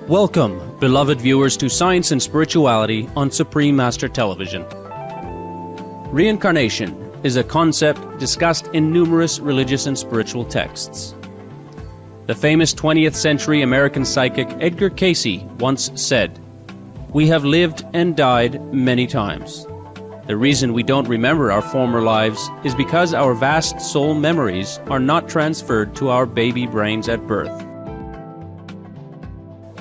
Welcome, beloved viewers, to Science and Spirituality on Supreme Master Television. Reincarnation is a concept discussed in numerous religious and spiritual texts. The famous 20th century American psychic Edgar Cayce once said, "We have lived and died many times. The reason we don't remember our former lives is because our vast soul memories are not transferred to our baby brains at birth."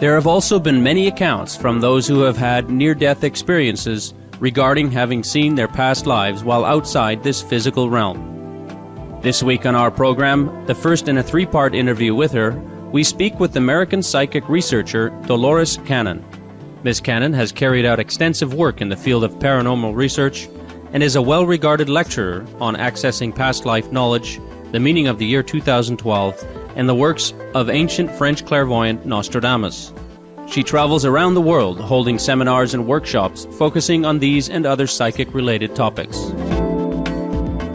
There have also been many accounts from those who have had near-death experiences regarding having seen their past lives while outside this physical realm. This week on our program, the first in a three-part interview with her, we speak with American psychic researcher Dolores Cannon. Ms. Cannon has carried out extensive work in the field of paranormal research and is a well-regarded lecturer on accessing past life knowledge, the meaning of the year 2012, and the works of ancient French clairvoyant Nostradamus. She travels around the world holding seminars and workshops focusing on these and other psychic-related topics.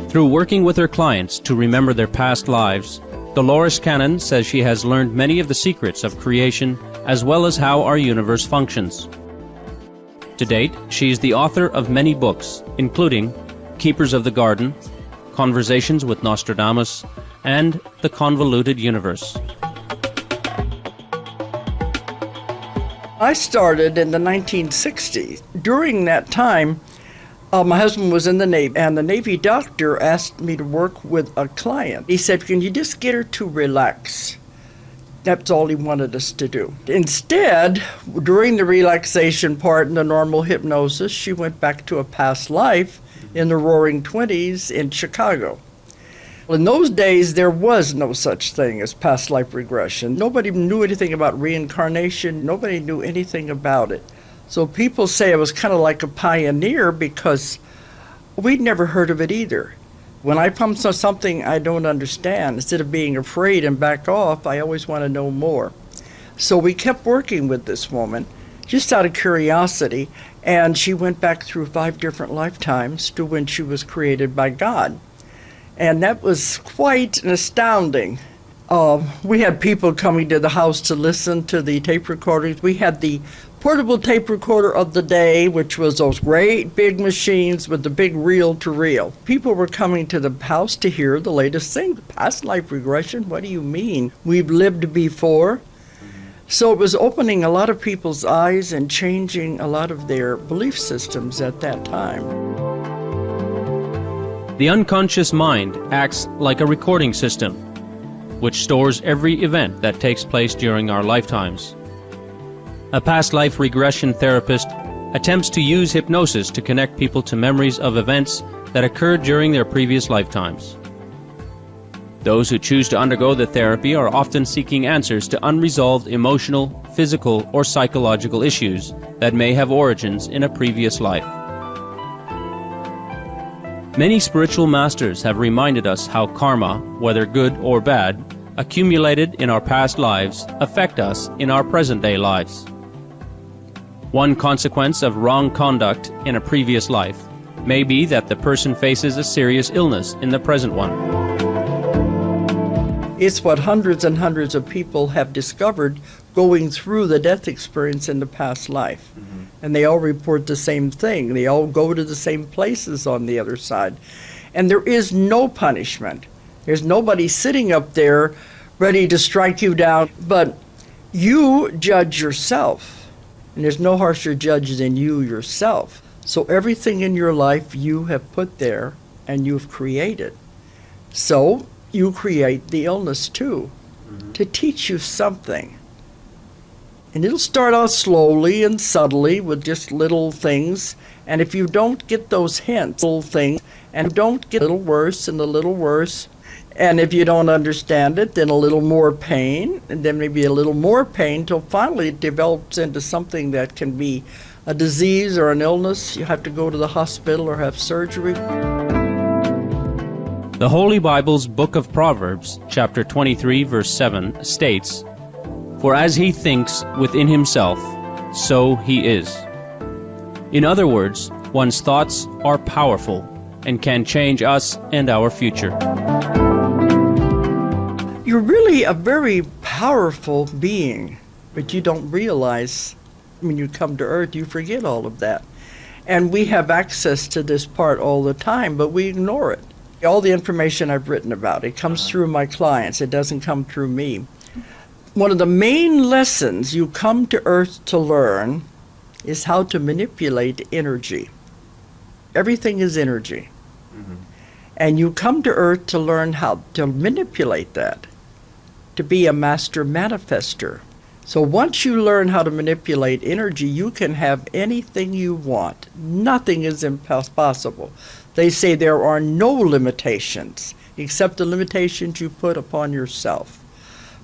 Through working with her clients to remember their past lives, Dolores Cannon says she has learned many of the secrets of creation as well as how our universe functions. To date, she is the author of many books, including Keepers of the Garden, Conversations with Nostradamus, and The Convoluted Universe. I started in the 1960s. During that time, my husband was in the Navy, and the Navy doctor asked me to work with a client. He said, "Can you just get her to relax?" That's all he wanted us to do. Instead, during the relaxation part and the normal hypnosis, she went back to a past life in the Roaring '20s in Chicago. In those days, there was no such thing as past life regression. Nobody knew anything about reincarnation. Nobody knew anything about it. So people say I was kind of like a pioneer because we'd never heard of it either. When I come to something I don't understand, instead of being afraid and back off, I always want to know more. So we kept working with this woman just out of curiosity, and she went back through 5 different lifetimes to when she was created by God. And that was quite an astounding. We had people coming to the house to listen to the tape recordings. We had the portable tape recorder of the day, which was those great big machines with the big reel-to-reel. People were coming to the house to hear the latest thing. Past life regression? What do you mean? We've lived before? So it was opening a lot of people's eyes and changing a lot of their belief systems at that time. The unconscious mind acts like a recording system, which stores every event that takes place during our lifetimes. A past life regression therapist attempts to use hypnosis to connect people to memories of events that occurred during their previous lifetimes. Those who choose to undergo the therapy are often seeking answers to unresolved emotional, physical, or psychological issues that may have origins in a previous life. Many spiritual masters have reminded us how karma, whether good or bad, accumulated in our past lives affect us in our present-day lives. One consequence of wrong conduct in a previous life may be that the person faces a serious illness in the present one. It's what hundreds and hundreds of people have discovered going through the death experience in the past life. And they all report the same thing. They all go to the same places on the other side. And there is no punishment. There's nobody sitting up there ready to strike you down. But you judge yourself. And there's no harsher judge than you yourself. So everything in your life you have put there and you've created. So you create the illness too, to teach you something. And it'll start out slowly and subtly with just little things. And if you don't get those hints, little things, and don't get a little worse and a little worse, and if you don't understand it, then a little more pain, and then maybe a little more pain, till finally it develops into something that can be a disease or an illness. You have to go to the hospital or have surgery. The Holy Bible's Book of Proverbs, chapter 23, verse 7, states, "For as he thinks within himself, so he is." In other words, one's thoughts are powerful and can change us and our future. You're really a very powerful being. But you don't realize when you come to Earth, you forget all of that. And we have access to this part all the time, but we ignore it. All the information I've written about, it comes through my clients. It doesn't come through me. One of the main lessons you come to Earth to learn is how to manipulate energy. Everything is energy. Mm-hmm. And you come to Earth to learn how to manipulate that, to be a master manifester. So once you learn how to manipulate energy, you can have anything you want. Nothing is impossible. They say there are no limitations except the limitations you put upon yourself.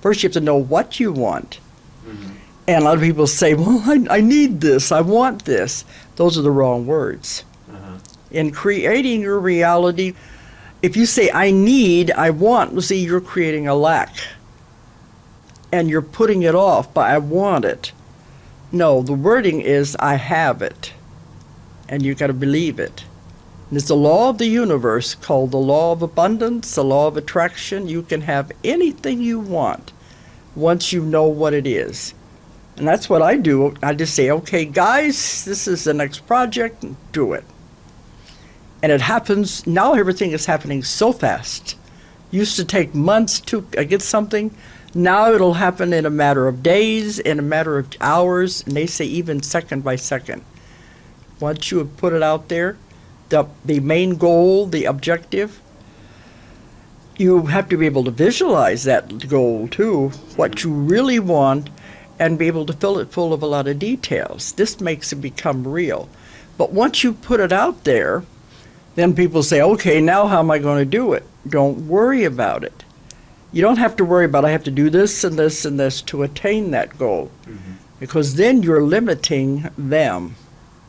First, you have to know what you want. Mm-hmm. And a lot of people say, well, I need this, I want this. Those are the wrong words. Uh-huh. In creating your reality, if you say, I need, I want, see, you're creating a lack. And you're putting it off by, I want it. No, the wording is, I have it. And you've got to believe it. And it's the law of the universe called the law of abundance, the law of attraction. You can have anything you want once you know what it is. And that's what I do. I just say, okay, guys, this is the next project, do it. And it happens, now everything is happening so fast. Used to take months to get something. Now it'll happen in a matter of days, in a matter of hours, and they say even second by second. Once you have put it out there, the main goal, the objective, you have to be able to visualize that goal too, what you really want, and be able to fill it full of a lot of details. This makes it become real. But once you put it out there, then people say, okay, now how am I going to do it? Don't worry about it. You don't have to worry about, I have to do this and this and this to attain that goal. Mm-hmm. Because then you're limiting them.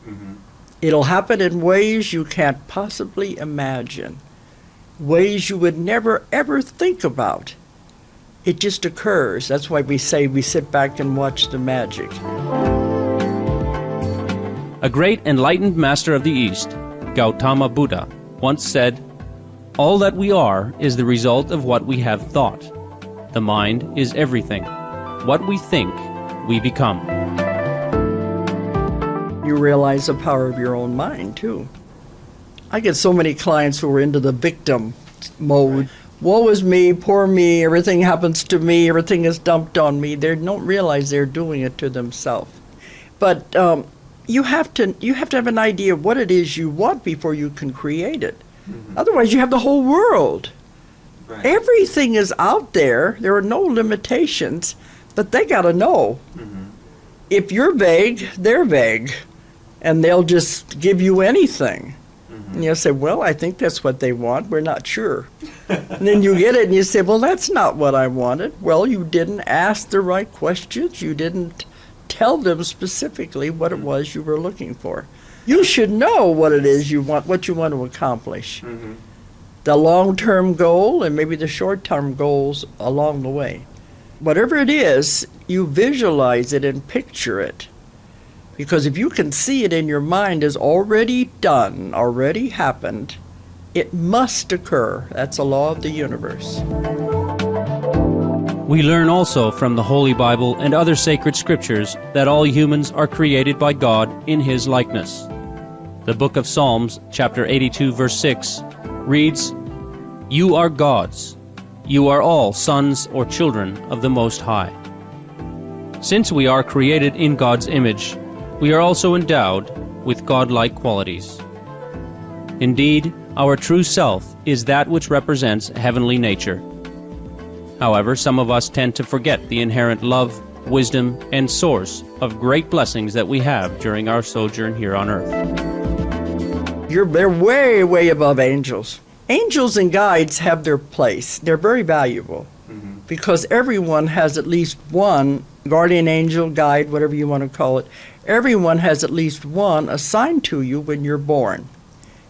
Mm-hmm. It'll happen in ways you can't possibly imagine. Ways you would never, ever think about. It just occurs. That's why we say we sit back and watch the magic. A great enlightened master of the East, Gautama Buddha, once said, all that we are is the result of what we have thought. The mind is everything. What we think, we become. You realize the power of your own mind, too. I get so many clients who are into the victim mode. Woe is me, poor me, everything happens to me, everything is dumped on me. They don't realize they're doing it to themselves. But you have to have an idea of what it is you want before you can create it. Mm-hmm. Otherwise, you have the whole world. Right. Everything is out there. There are no limitations, but they got to know. Mm-hmm. If you're vague, they're vague, and they'll just give you anything. Mm-hmm. And you'll say, well, I think that's what they want. We're not sure. And then you get it, and you say, well, that's not what I wanted. Well, you didn't ask the right questions. You didn't tell them specifically what it was you were looking for. You should know what it is you want, what you want to accomplish. Mm-hmm. The long-term goal and maybe the short-term goals along the way. Whatever it is, you visualize it and picture it. Because if you can see it in your mind as already done, already happened, it must occur. That's a law of the universe. We learn also from the Holy Bible and other sacred scriptures that all humans are created by God in His likeness. The book of Psalms, chapter 82, verse 6, reads, you are God's. You are all sons or children of the Most High. Since we are created in God's image, we are also endowed with godlike qualities. Indeed, our true self is that which represents heavenly nature. However, some of us tend to forget the inherent love, wisdom, and source of great blessings that we have during our sojourn here on earth. They're way, way above angels. Angels and guides have their place. They're very valuable because everyone has at least one guardian angel, guide, whatever you want to call it. Everyone has at least one assigned to you when you're born.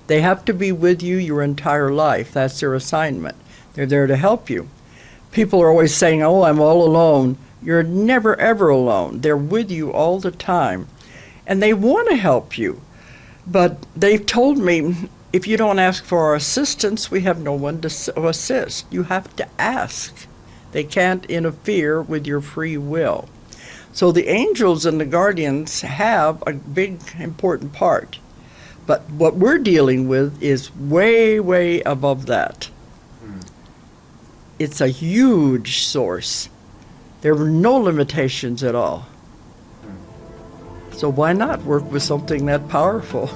They have to be with you your entire life. That's their assignment. They're there to help you. People are always saying, oh, I'm all alone. You're never, ever alone. They're with you all the time. And they want to help you. But they've told me, if you don't ask for our assistance, we have no one to assist. You have to ask. They can't interfere with your free will. So the angels and the guardians have a big, important part. But what we're dealing with is way, way above that. It's a huge source. There were no limitations at all. So why not work with something that powerful?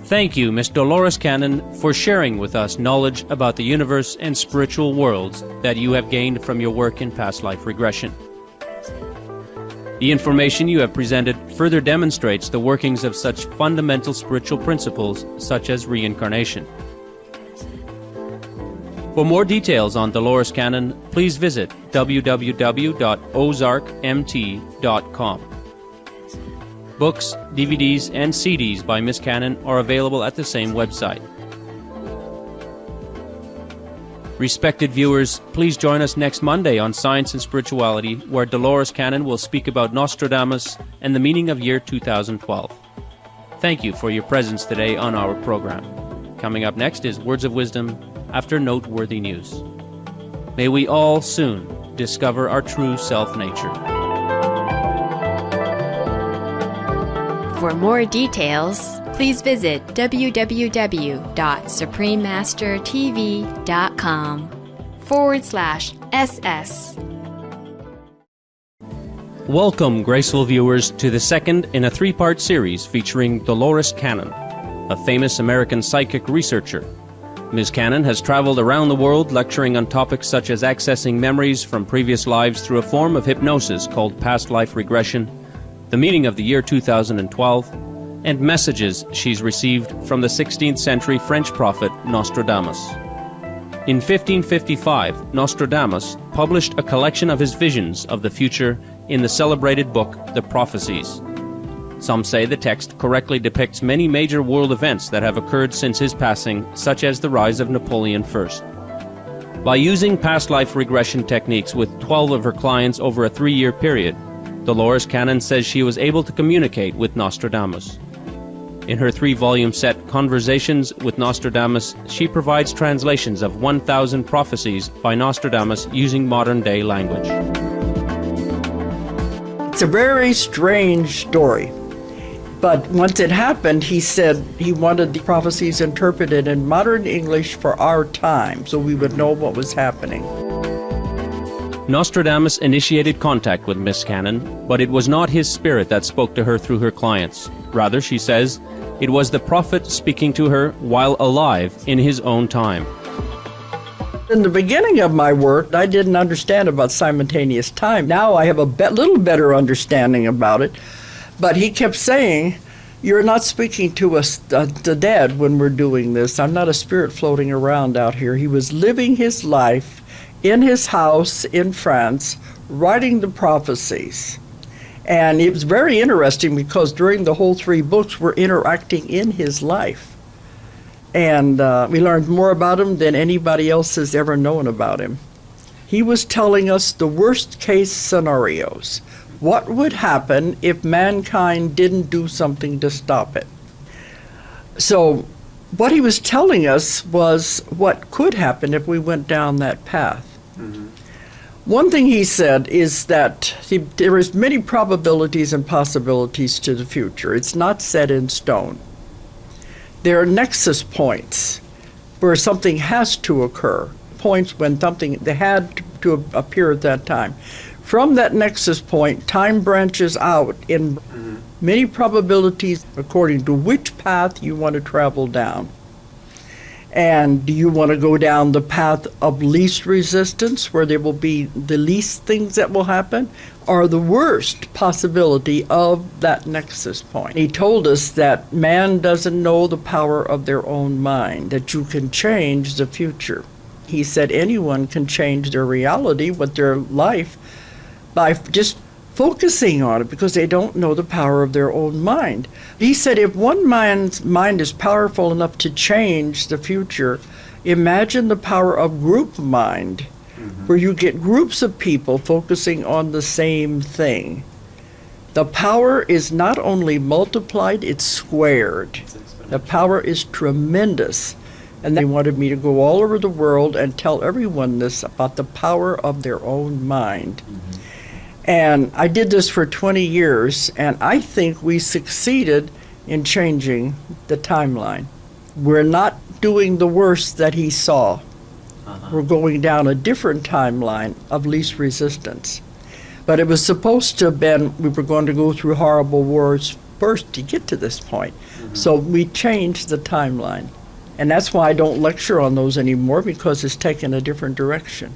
Thank you, Miss Dolores Cannon, for sharing with us knowledge about the universe and spiritual worlds that you have gained from your work in past life regression. The information you have presented further demonstrates the workings of such fundamental spiritual principles such as reincarnation. For more details on Dolores Cannon, please visit www.ozarkmt.com. Books, DVDs, and CDs by Miss Cannon are available at the same website. Respected viewers, please join us next Monday on Science and Spirituality, where Dolores Cannon will speak about Nostradamus and the meaning of year 2012. Thank you for your presence today on our program. Coming up next is Words of Wisdom after noteworthy news. May we all soon discover our true self-nature. For more details, please visit www.suprememastertv.com/SS. Welcome, graceful viewers, to the second in a three-part series featuring Dolores Cannon, a famous American psychic researcher. Ms. Cannon has traveled around the world lecturing on topics such as accessing memories from previous lives through a form of hypnosis called past life regression, the meaning of the year 2012, and messages she's received from the 16th century French prophet Nostradamus. In 1555, Nostradamus published a collection of his visions of the future in the celebrated book, The Prophecies. Some say the text correctly depicts many major world events that have occurred since his passing, such as the rise of Napoleon I. By using past life regression techniques with 12 of her clients over a 3-year period, Dolores Cannon says she was able to communicate with Nostradamus. In her 3-volume set, Conversations with Nostradamus, she provides translations of 1,000 prophecies by Nostradamus using modern-day language. It's a very strange story. But once it happened, he said he wanted the prophecies interpreted in modern English for our time, so we would know what was happening. Nostradamus initiated contact with Miss Cannon, but it was not his spirit that spoke to her through her clients. Rather, she says, it was the prophet speaking to her while alive in his own time. In the beginning of my work, I didn't understand about simultaneous time. Now I have a little better understanding about it. But he kept saying, you're not speaking to us, the dead, when we're doing this. I'm not a spirit floating around out here. He was living his life in his house in France, writing the prophecies. And it was very interesting because during the whole 3 books, we're interacting in his life. And we learned more about him than anybody else has ever known about him. He was telling us the worst case scenarios. What would happen if mankind didn't do something to stop it? So what he was telling us was what could happen if we went down that path. Mm-hmm. One thing he said is that there is many probabilities and possibilities to the future. It's not set in stone. There are nexus points where something has to occur, points when something had to appear at that time. From that nexus point, time branches out in many probabilities according to which path you want to travel down. And do you want to go down the path of least resistance, where there will be the least things that will happen, or the worst possibility of that nexus point? He told us that man doesn't know the power of their own mind, that you can change the future. He said anyone can change their reality with their life by just focusing on it, because they don't know the power of their own mind. He said if one man's mind is powerful enough to change the future, imagine the power of group mind, where you get groups of people focusing on the same thing. The power is not only multiplied, it's squared. The power is tremendous. And they wanted me to go all over the world and tell everyone this about the power of their own mind. And I did this for 20 years, and I think we succeeded in changing the timeline. We're not doing the worst that he saw. We're going down a different timeline of least resistance. But it was supposed to have been, we were going to go through horrible wars first to get to this point. So we changed the timeline. And that's why I don't lecture on those anymore, because it's taken a different direction.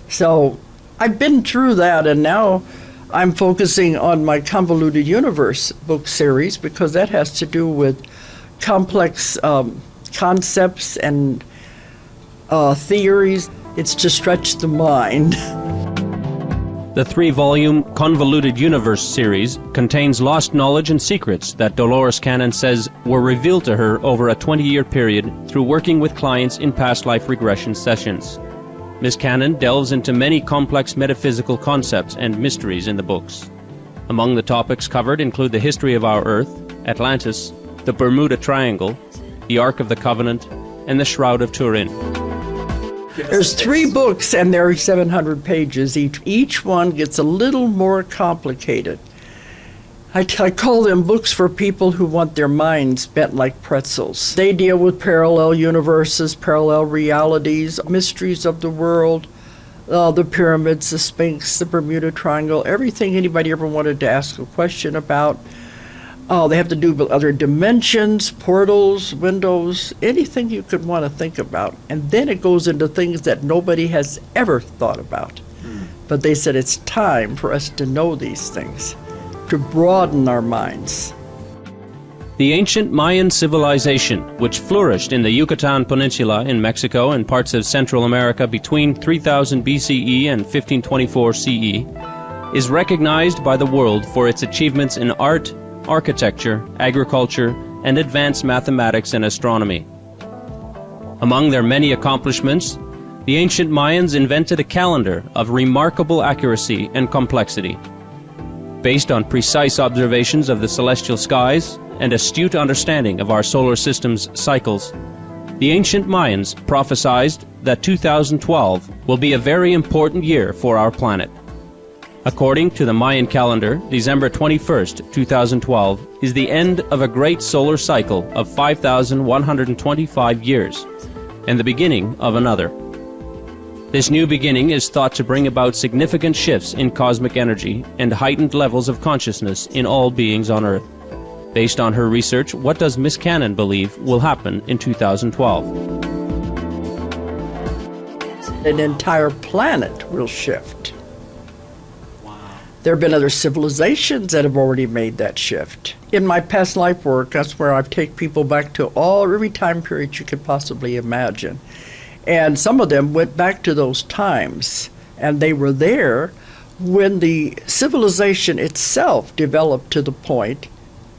So I've been through that, and now I'm focusing on my Convoluted Universe book series, because that has to do with complex concepts and theories. It's to stretch the mind. The 3-volume Convoluted Universe series contains lost knowledge and secrets that Dolores Cannon says were revealed to her over a 20-year period through working with clients in past life regression sessions. Ms. Cannon delves into many complex metaphysical concepts and mysteries in the books. Among the topics covered include the history of our Earth, Atlantis, the Bermuda Triangle, the Ark of the Covenant, and the Shroud of Turin. There's 3 books, and they're 700 pages each. Each one gets a little more complicated. I call them books for people who want their minds bent like pretzels. They deal with parallel universes, parallel realities, mysteries of the world, the pyramids, the Sphinx, the Bermuda Triangle, everything anybody ever wanted to ask a question about. They have to do with other dimensions, portals, windows, anything you could want to think about. And then it goes into things that nobody has ever thought about. But they said it's time for us to know these things, to broaden our minds. The ancient Mayan civilization, which flourished in the Yucatan Peninsula in Mexico and parts of Central America between 3000 BCE and 1524 CE, is recognized by the world for its achievements in art, architecture, agriculture, and advanced mathematics and astronomy. Among their many accomplishments, the ancient Mayans invented a calendar of remarkable accuracy and complexity. Based on precise observations of the celestial skies and astute understanding of our solar system's cycles, the ancient Mayans prophesied that 2012 will be a very important year for our planet. According to the Mayan calendar, December 21st, 2012 is the end of a great solar cycle of 5,125 years and the beginning of another. This new beginning is thought to bring about significant shifts in cosmic energy and heightened levels of consciousness in all beings on Earth. Based on her research, what does Ms. Cannon believe will happen in 2012? An entire planet will shift. There have been other civilizations that have already made that shift. In my past life work, that's where I've taken people back to every time period you could possibly imagine. And some of them went back to those times, and they were there when the civilization itself developed to the point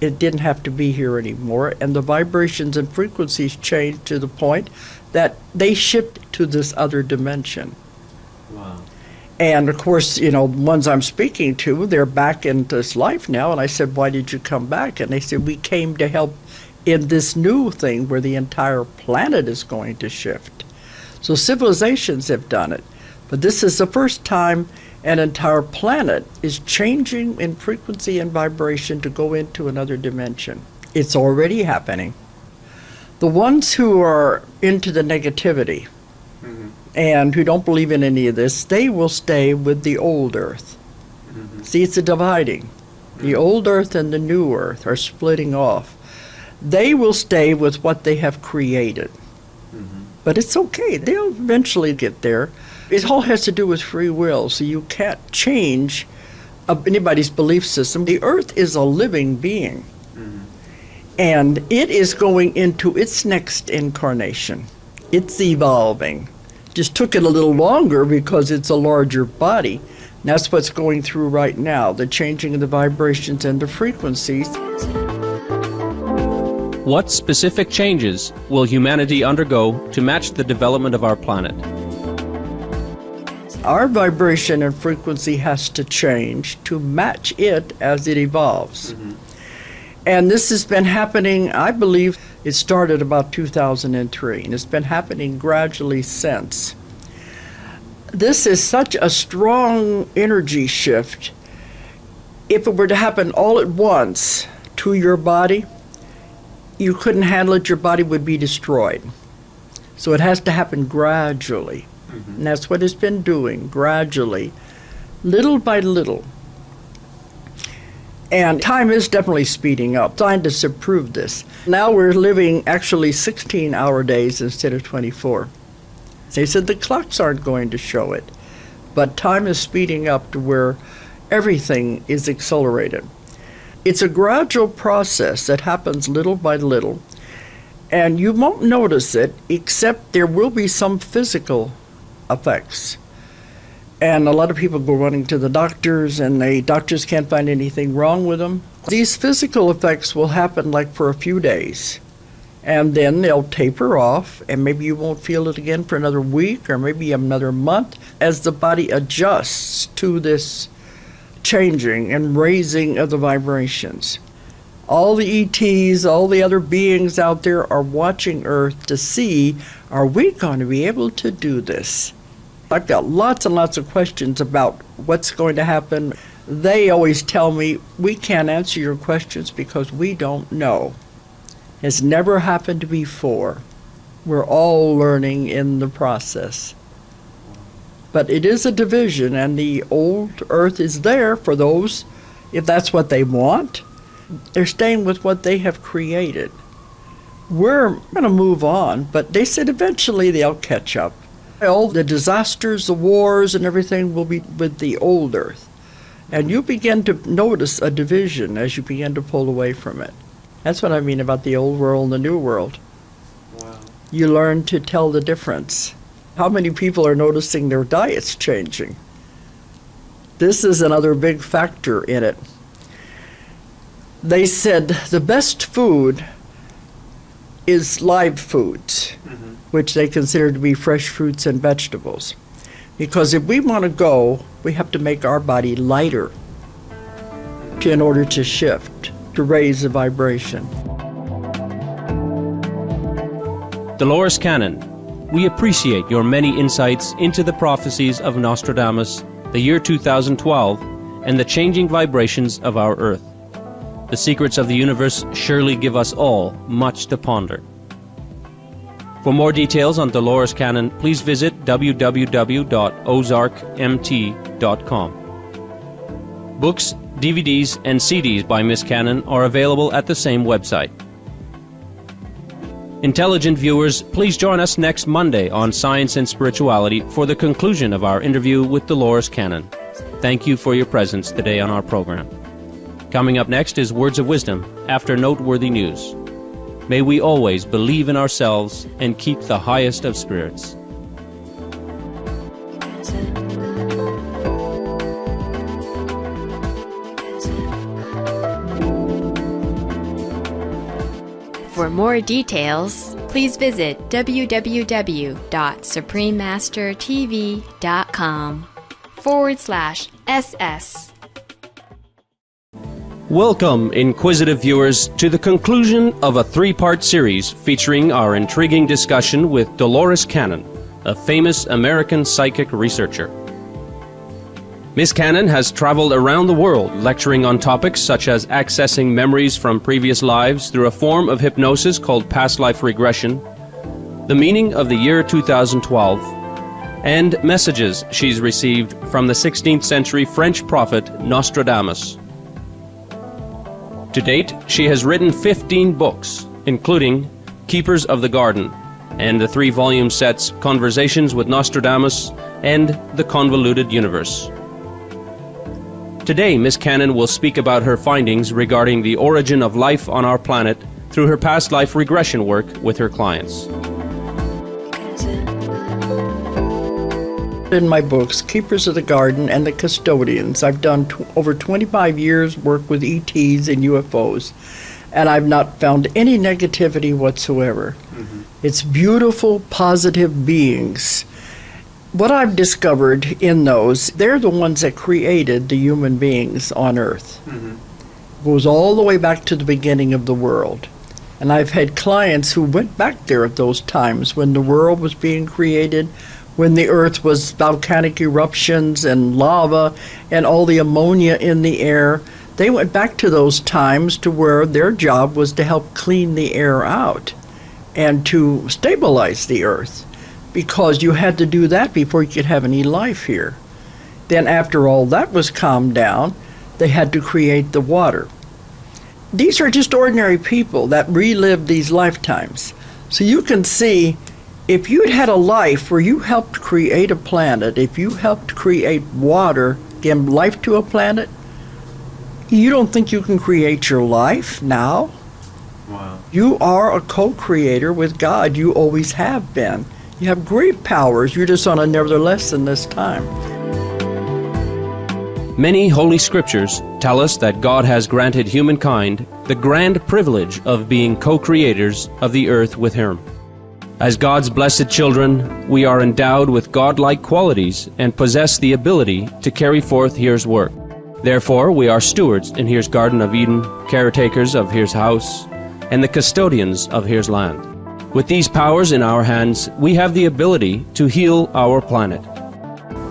it didn't have to be here anymore, and the vibrations and frequencies changed to the point that they shifted to this other dimension. Wow. And of course, the ones I'm speaking to, they're back in this life now. And I said, why did you come back? And they said, we came to help in this new thing where the entire planet is going to shift. So civilizations have done it. But this is the first time an entire planet is changing in frequency and vibration to go into another dimension. It's already happening. The ones who are into the negativity, and who don't believe in any of this, they will stay with the old earth. See, it's a dividing. The old earth and the new earth are splitting off. They will stay with what they have created. But it's okay. They'll eventually get there. It all has to do with free will, so you can't change anybody's belief system. The earth is a living being. And it is going into its next incarnation. It's evolving. Just took it a little longer because it's a larger body. And that's what's going through right now, the changing of the vibrations and the frequencies. What specific changes will humanity undergo to match the development of our planet? Our vibration and frequency has to change to match it as it evolves. And this has been happening, I believe, It started about 2003, and it's been happening gradually since. This is such a strong energy shift. If it were to happen all at once to your body, you couldn't handle it, your body would be destroyed. So it has to happen gradually. And that's what it's been doing, gradually, little by little. And time is definitely speeding up. Scientists have proved this. Now we're living actually 16-hour days instead of 24. They said the clocks aren't going to show it, but time is speeding up to where everything is accelerated. It's a gradual process that happens little by little, and you won't notice it except there will be some physical effects. And a lot of people go running to the doctors, and the doctors can't find anything wrong with them. These physical effects will happen like for a few days, and then they'll taper off, and maybe you won't feel it again for another week or maybe another month as the body adjusts to this changing and raising of the vibrations. All the ETs, all the other beings out there are watching Earth to see, are we going to be able to do this? I've got lots and lots of questions about what's going to happen. They always tell me, we can't answer your questions because we don't know. It's never happened before. We're all learning in the process. But it is a division, and the old Earth is there for those, if that's what they want. They're staying with what they have created. We're going to move on, but they said eventually they'll catch up. All the disasters, the wars, and everything will be with the old Earth. And you begin to notice a division as you begin to pull away from it. That's what I mean about the old world and the new world. Wow. You learn to tell the difference. How many people are noticing their diets changing? This is another big factor in it. They said the best food is live foods, which they consider to be fresh fruits and vegetables. Because if we want to go, we have to make our body lighter in order to shift, to raise the vibration. Dolores Cannon, we appreciate your many insights into the prophecies of Nostradamus, the year 2012, and the changing vibrations of our Earth. The secrets of the universe surely give us all much to ponder. For more details on Dolores Cannon, please visit www.ozarkmt.com. Books, DVDs, and CDs by Miss Cannon are available at the same website. Intelligent viewers, please join us next Monday on Science and Spirituality for the conclusion of our interview with Dolores Cannon. Thank you for your presence today on our program. Coming up next is Words of Wisdom after noteworthy news. May we always believe in ourselves and keep the highest of spirits. For more details, please visit www.suprememastertv.com/SS. Welcome, inquisitive viewers, to the conclusion of a three-part series featuring our intriguing discussion with Dolores Cannon, a famous American psychic researcher. Miss Cannon has traveled around the world lecturing on topics such as accessing memories from previous lives through a form of hypnosis called past life regression, the meaning of the year 2012, and messages she's received from the 16th century French prophet Nostradamus. To date, she has written 15 books, including Keepers of the Garden, and the 3-volume sets Conversations with Nostradamus and The Convoluted Universe. Today, Miss Cannon will speak about her findings regarding the origin of life on our planet through her past life regression work with her clients. In my books, Keepers of the Garden and The Custodians, I've done over 25 years work with ETs and UFOs, and I've not found any negativity whatsoever. It's beautiful, positive beings. What I've discovered in those, they're the ones that created the human beings on Earth. It goes all the way back to the beginning of the world. And I've had clients who went back there at those times when the world was being created, when the earth was volcanic eruptions and lava and all the ammonia in the air. They went back to those times to where their job was to help clean the air out and to stabilize the earth, because you had to do that before you could have any life here. Then after all that was calmed down, they had to create the water. These are just ordinary people that relive these lifetimes. So you can see, if you'd had a life where you helped create a planet, if you helped create water, give life to a planet, you don't think you can create your life now? Wow. You are a co-creator with God. You always have been. You have great powers. You're just on another lesson this time. Many Holy Scriptures tell us that God has granted humankind the grand privilege of being co-creators of the earth with Him. As God's blessed children, we are endowed with godlike qualities and possess the ability to carry forth His work. Therefore, we are stewards in His Garden of Eden, caretakers of His house, and the custodians of His land. With these powers in our hands, we have the ability to heal our planet.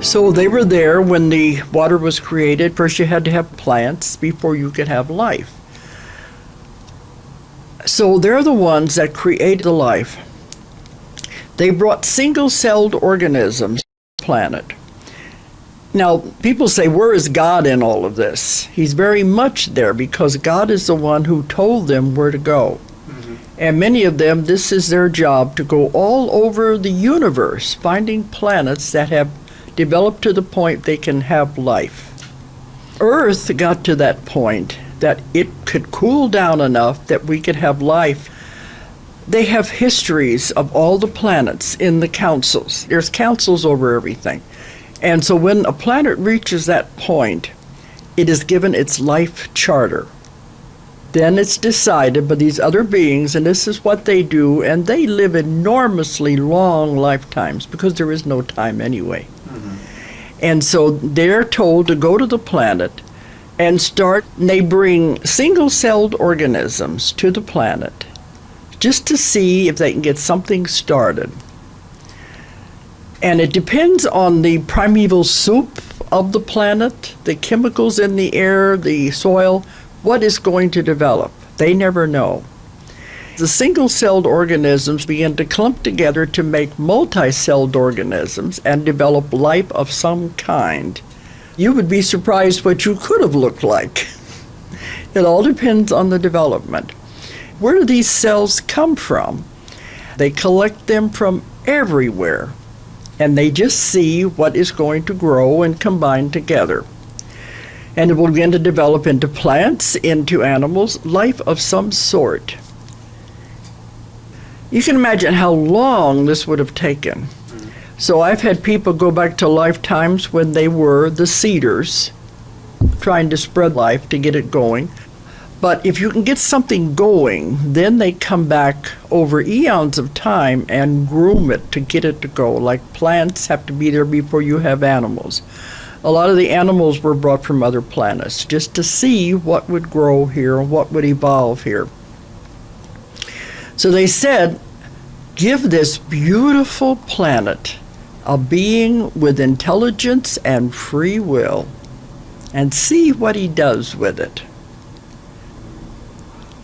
So they were there when the water was created. First you had to have plants before you could have life. So they're the ones that created the life. They brought single-celled organisms to the planet. Now, people say, where is God in all of this? He's very much there, because God is the one who told them where to go. And many of them, this is their job, to go all over the universe, finding planets that have developed to the point they can have life. Earth got to that point that it could cool down enough that we could have life. They have histories of all the planets in the councils. There's councils over everything. And so when a planet reaches that point, it is given its life charter. Then it's decided by these other beings, and this is what they do, and they live enormously long lifetimes because there is no time anyway. And so they're told to go to the planet and start. They bring single-celled organisms to the planet just to see if they can get something started. And it depends on the primeval soup of the planet, the chemicals in the air, the soil, what is going to develop. They never know. The single-celled organisms begin to clump together to make multi-celled organisms and develop life of some kind. You would be surprised what you could have looked like. It all depends on the development. Where do these cells come from? They collect them from everywhere, and they just see what is going to grow and combine together. And it will begin to develop into plants, into animals, life of some sort. You can imagine how long this would have taken. So I've had people go back to lifetimes when they were the seeders, trying to spread life to get it going. But if you can get something going, then they come back over eons of time and groom it to get it to go. Like plants have to be there before you have animals. A lot of the animals were brought from other planets just to see what would grow here and what would evolve here. So they said, give this beautiful planet a being with intelligence and free will, and see what he does with it.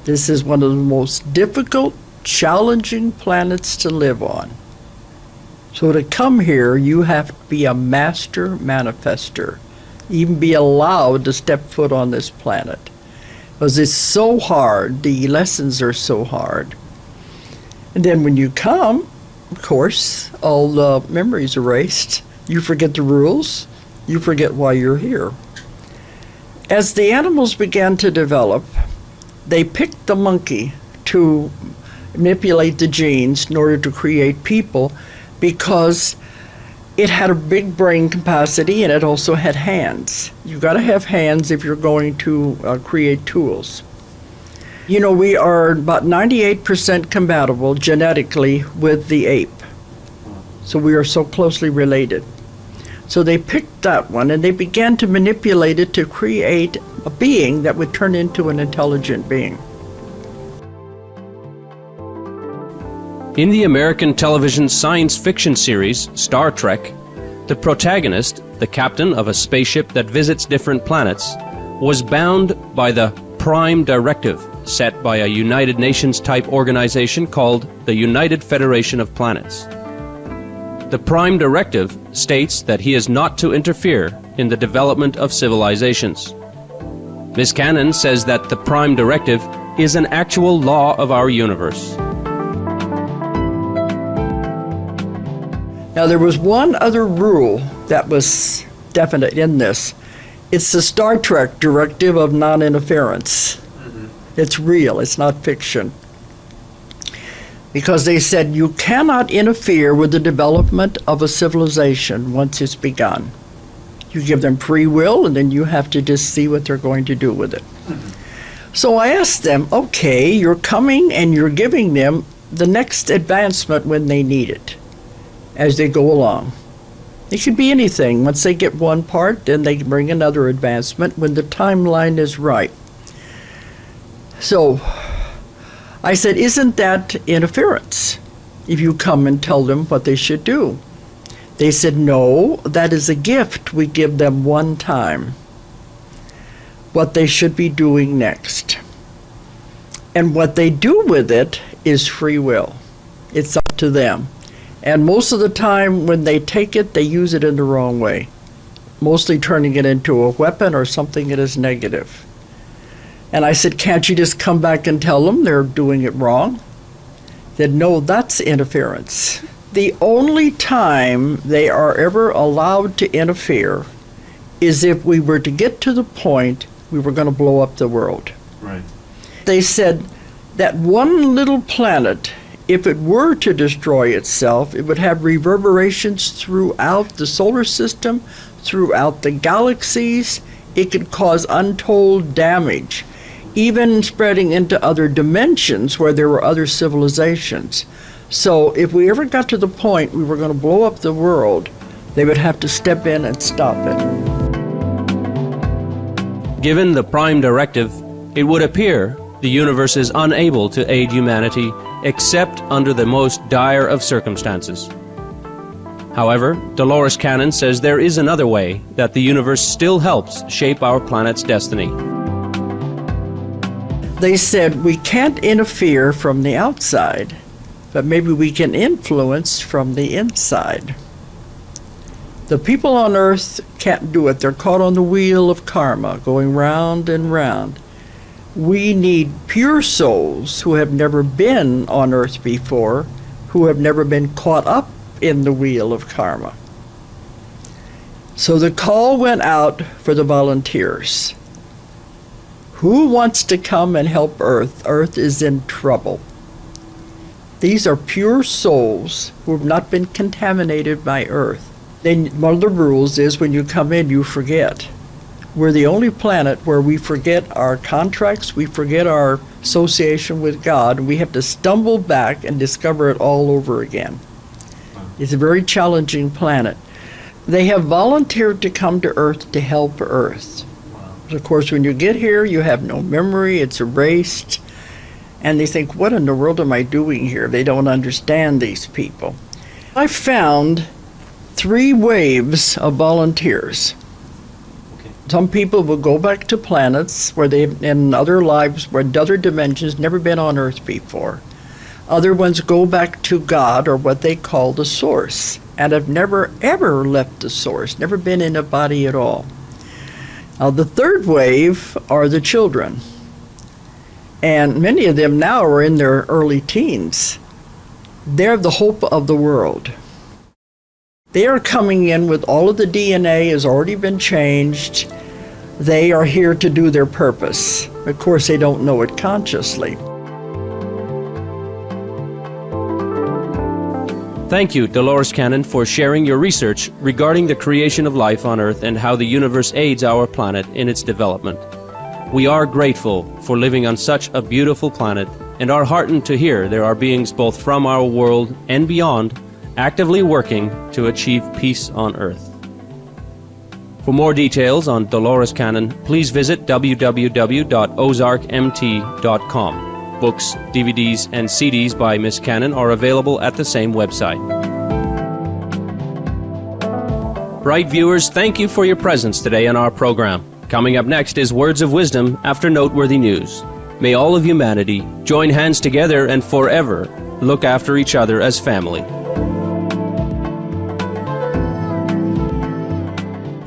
This is one of the most difficult, challenging planets to live on. So to come here, you have to be a master manifester, even be allowed to step foot on this planet. Because it's so hard, the lessons are so hard. And then when you come, of course, all the memories erased. You forget the rules. You forget why you're here. As the animals began to develop, they picked the monkey to manipulate the genes in order to create people, because it had a big brain capacity and it also had hands. You've got to have hands if you're going to create tools. You know, we are about 98% compatible genetically with the ape. So we are so closely related. So they picked that one and they began to manipulate it to create a being that would turn into an intelligent being. In the American television science fiction series Star Trek, the protagonist, the captain of a spaceship that visits different planets, was bound by the Prime Directive set by a United Nations-type organization called the United Federation of Planets. The Prime Directive states that he is not to interfere in the development of civilizations. Ms. Cannon says that the Prime Directive is an actual law of our universe. Now, there was one other rule that was definite in this. It's the Star Trek Directive of Non-Interference. It's real, it's not fiction. Because they said you cannot interfere with the development of a civilization once it's begun. You give them free will, and then you have to just see what they're going to do with it. So I asked them, okay, you're coming and you're giving them the next advancement when they need it, as they go along. It could be anything. Once they get one part, then they bring another advancement when the timeline is right. So I said, isn't that interference if you come and tell them what they should do? They said, no, that is a gift we give them one time, what they should be doing next. And what they do with it is free will. It's up to them. And most of the time when they take it, they use it in the wrong way, mostly turning it into a weapon or something that is negative. And I said, can't you just come back and tell them they're doing it wrong? They said, no, that's interference. The only time they are ever allowed to interfere is if we were to get to the point we were going to blow up the world. Right. They said that one little planet, if it were to destroy itself, it would have reverberations throughout the solar system, throughout the galaxies. It could cause untold damage, even spreading into other dimensions where there were other civilizations. So if we ever got to the point we were going to blow up the world, they would have to step in and stop it. Given the Prime Directive, it would appear the universe is unable to aid humanity except under the most dire of circumstances. However, Dolores Cannon says there is another way that the universe still helps shape our planet's destiny. They said we can't interfere from the outside, but maybe we can influence from the inside. The people on Earth can't do it. They're caught on the wheel of karma, going round and round. We need pure souls who have never been on Earth before, who have never been caught up in the wheel of karma. So the call went out for the volunteers. Who wants to come and help Earth? Earth is in trouble. These are pure souls who have not been contaminated by Earth. Then one of the rules is when you come in, you forget. We're the only planet where we forget our contracts, we forget our association with God, and we have to stumble back and discover it all over again. It's a very challenging planet. They have volunteered to come to Earth to help Earth. Of course, when you get here, you have no memory, it's erased, and they think, what in the world am I doing here? They don't understand these people. I found 3 waves of volunteers. Some people will go back to planets where they've, in other lives, where other dimensions, never been on Earth before. Other ones go back to God, or what they call the source, and have never, ever left the source, never been in a body at all. Now, the 3rd wave are the children. And many of them now are in their early teens. They're the hope of the world. They are coming in with all of the DNA has already been changed. They are here to do their purpose. Of course, they don't know it consciously. Thank you, Dolores Cannon, for sharing your research regarding the creation of life on Earth and how the universe aids our planet in its development. We are grateful for living on such a beautiful planet and are heartened to hear there are beings both from our world and beyond actively working to achieve peace on Earth. For more details on Dolores Cannon, please visit www.ozarkmt.com. books, DVDs, and CDs by Miss Cannon are available at the same website. Bright viewers, thank you for your presence today on our program. Coming up next is Words of Wisdom after noteworthy news. May all of humanity join hands together and forever look after each other as family.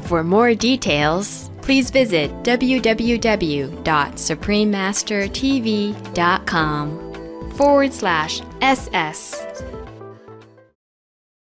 For more details, please visit www.suprememastertv.com/SS